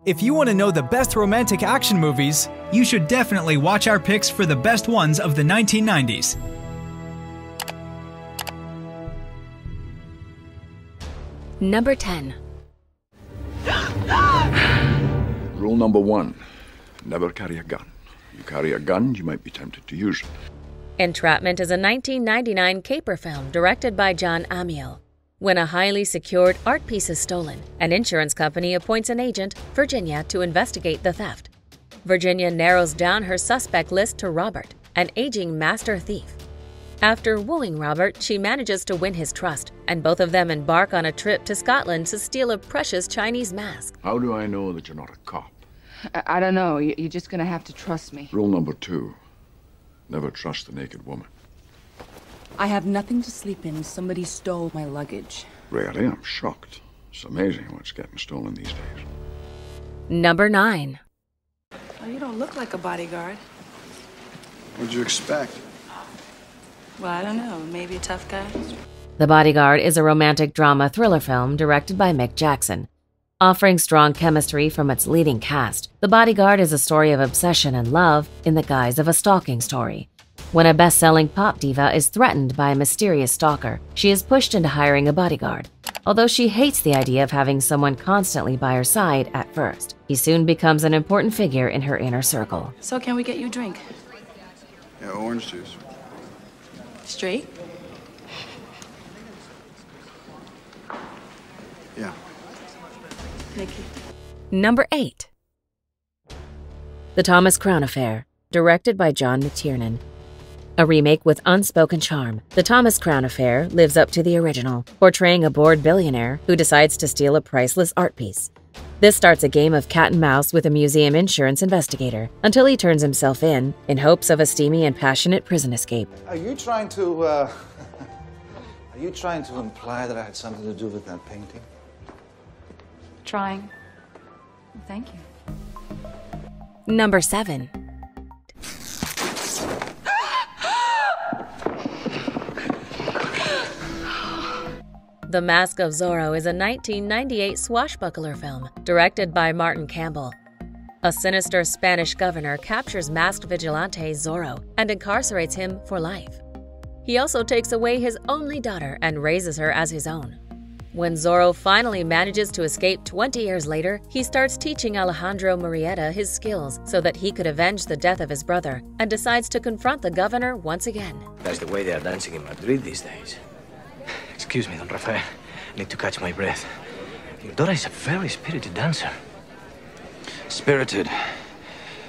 If you want to know the best romantic action movies, you should definitely watch our picks for the best ones of the 1990s. Number 10. Rule number 1, never carry a gun. You carry a gun, you might be tempted to use it. Entrapment is a 1999 caper film directed by John Amiel. When a highly secured art piece is stolen, an insurance company appoints an agent, Virginia, to investigate the theft. Virginia narrows down her suspect list to Robert, an aging master thief. After wooing Robert, she manages to win his trust, and both of them embark on a trip to Scotland to steal a precious Chinese mask. How do I know that you're not a cop? I don't know. You're just gonna have to trust me. Rule number 2, never trust a naked woman. I have nothing to sleep in. Somebody stole my luggage. Really? I'm shocked. It's amazing what's getting stolen these days. Number 9. Well, you don't look like a bodyguard. What'd you expect? Well, I don't know. Maybe a tough guy? The Bodyguard is a romantic drama thriller film directed by Mick Jackson. Offering strong chemistry from its leading cast, The Bodyguard is a story of obsession and love in the guise of a stalking story. When a best-selling pop diva is threatened by a mysterious stalker, she is pushed into hiring a bodyguard. Although she hates the idea of having someone constantly by her side at first, he soon becomes an important figure in her inner circle. So can we get you a drink? Yeah, orange juice. Straight? Yeah. Thank you. Number 8. The Thomas Crown Affair, directed by John McTiernan. A remake with unspoken charm, The Thomas Crown Affair lives up to the original, portraying a bored billionaire who decides to steal a priceless art piece. This starts a game of cat and mouse with a museum insurance investigator until he turns himself in hopes of a steamy and passionate prison escape. Are you trying to, imply that I had something to do with that painting? Trying. Thank you. Number 7. The Mask of Zorro is a 1998 swashbuckler film directed by Martin Campbell. A sinister Spanish governor captures masked vigilante Zorro and incarcerates him for life. He also takes away his only daughter and raises her as his own. When Zorro finally manages to escape 20 years later, he starts teaching Alejandro Murrieta his skills so that he could avenge the death of his brother, and decides to confront the governor once again. That's the way they are dancing in Madrid these days. Excuse me, Don Rafael. I need to catch my breath. Your daughter is a very spirited dancer. Spirited.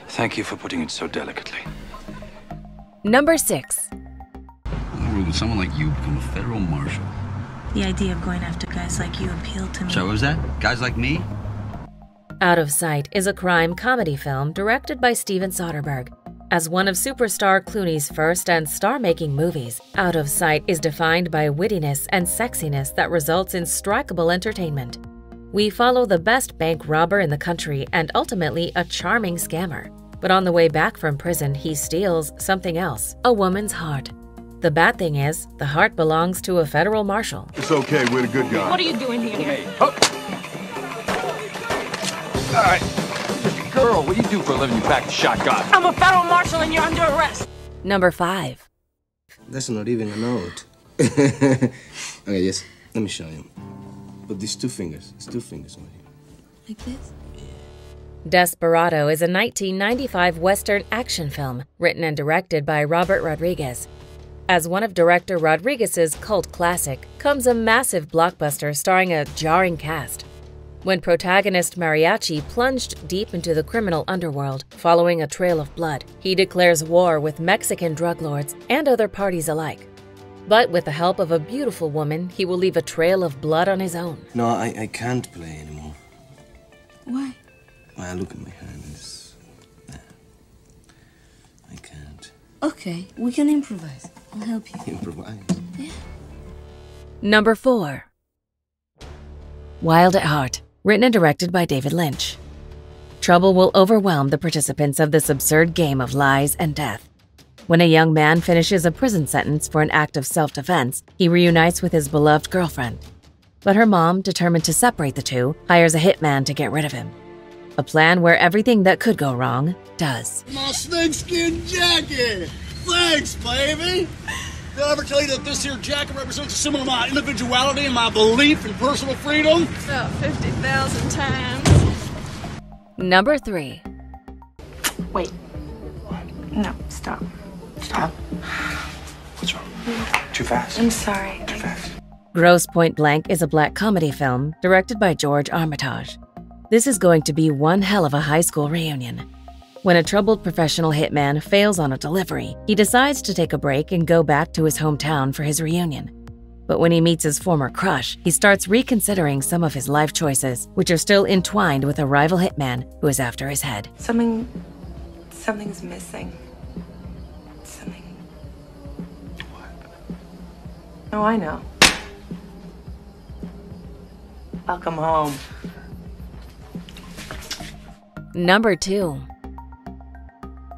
Thank you for putting it so delicately. Number 6. Why would someone like you become a federal marshal? The idea of going after guys like you appealed to me. So what was that? Guys like me? Out of Sight is a crime comedy film directed by Steven Soderbergh. As one of superstar Clooney's first and star-making movies, Out of Sight is defined by wittiness and sexiness that results in strikeable entertainment. We follow the best bank robber in the country and ultimately a charming scammer. But on the way back from prison, he steals something else, a woman's heart. The bad thing is, the heart belongs to a federal marshal. It's okay, we're the good guys. What are you doing here? Hey, oh. All right. Girl, what do you do for a living? You pack the shotgun. I'm a federal marshal and you're under arrest. Number 5. That's not even a note. Okay, yes, let me show you. But these 2 fingers, it's 2 fingers over here. Like this? Desperado is a 1995 Western action film written and directed by Robert Rodriguez. As one of director Rodriguez's cult classic comes a massive blockbuster starring a jarring cast. When protagonist Mariachi plunged deep into the criminal underworld following a trail of blood, he declares war with Mexican drug lords and other parties alike. But with the help of a beautiful woman, he will leave a trail of blood on his own. No, I can't play anymore. Why? Well, look at my hand. I can't. Okay, we can improvise. I'll help you. Improvise? Yeah. Number 4. Wild at Heart, written and directed by David Lynch. Trouble will overwhelm the participants of this absurd game of lies and death. When a young man finishes a prison sentence for an act of self-defense, he reunites with his beloved girlfriend. But her mom, determined to separate the two, hires a hitman to get rid of him. A plan where everything that could go wrong does. My snakeskin jacket! Thanks, baby! Did I ever tell you that this here jacket represents a symbol of my individuality and my belief in personal freedom? About 50,000 times. Number 3. Wait. No, stop. Stop. What's wrong? Too fast? I'm sorry. Too fast. Grosse Pointe Blank is a black comedy film directed by George Armitage. This is going to be one hell of a high school reunion. When a troubled professional hitman fails on a delivery, he decides to take a break and go back to his hometown for his reunion. But when he meets his former crush, he starts reconsidering some of his life choices, which are still entwined with a rival hitman who is after his head. Something's missing. Something. What? Oh, I know. Welcome home. Number 2.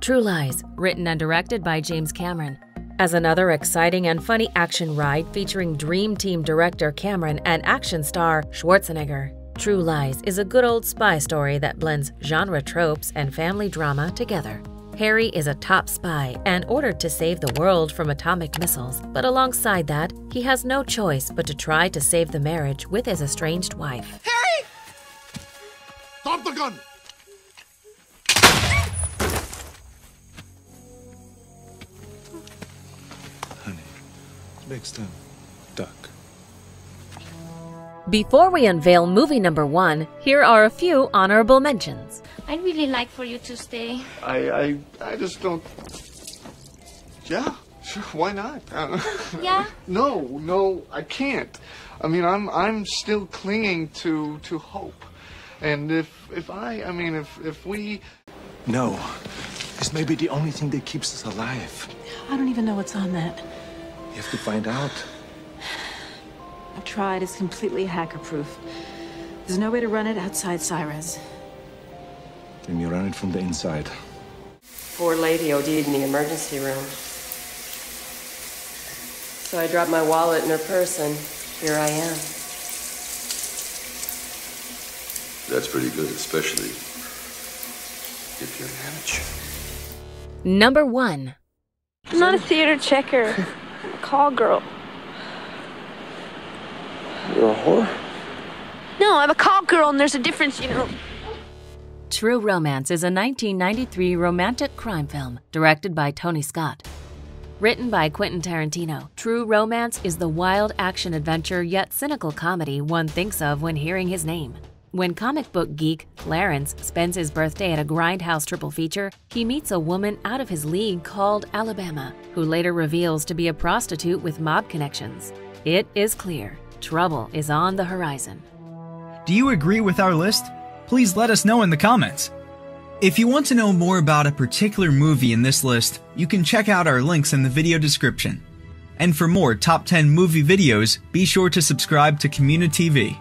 True Lies, written and directed by James Cameron. As another exciting and funny action ride featuring Dream Team director Cameron and action star Schwarzenegger, True Lies is a good old spy story that blends genre tropes and family drama together. Harry is a top spy and ordered to save the world from atomic missiles, but alongside that, he has no choice but to try to save the marriage with his estranged wife. Harry! Stop the gun! Next time, duck. Before we unveil movie number 1, here are a few honorable mentions. I'd really like for you to stay. I just don't. Yeah, sure. Why not? Yeah? No, I can't. I mean, I'm still clinging to hope, and if we. No, this may be the only thing that keeps us alive. I don't even know what's on that. You have to find out. I've tried. It's completely hacker-proof. There's no way to run it outside sirens. Then you run it from the inside. Poor lady OD'd in the emergency room. So I dropped my wallet in her purse, and here I am. That's pretty good, especially if you're an amateur. Number 1. I'm not a theater checker. I'm a call girl. You're a whore? No, I'm a call girl, and there's a difference, you know. True Romance is a 1993 romantic crime film directed by Tony Scott. Written by Quentin Tarantino, True Romance is the wild action-adventure yet cynical comedy one thinks of when hearing his name. When comic book geek Clarence spends his birthday at a grindhouse triple feature, he meets a woman out of his league called Alabama, who later reveals to be a prostitute with mob connections. It is clear, trouble is on the horizon. Do you agree with our list? Please let us know in the comments. If you want to know more about a particular movie in this list, you can check out our links in the video description. And for more top 10 movie videos, be sure to subscribe to communiTV.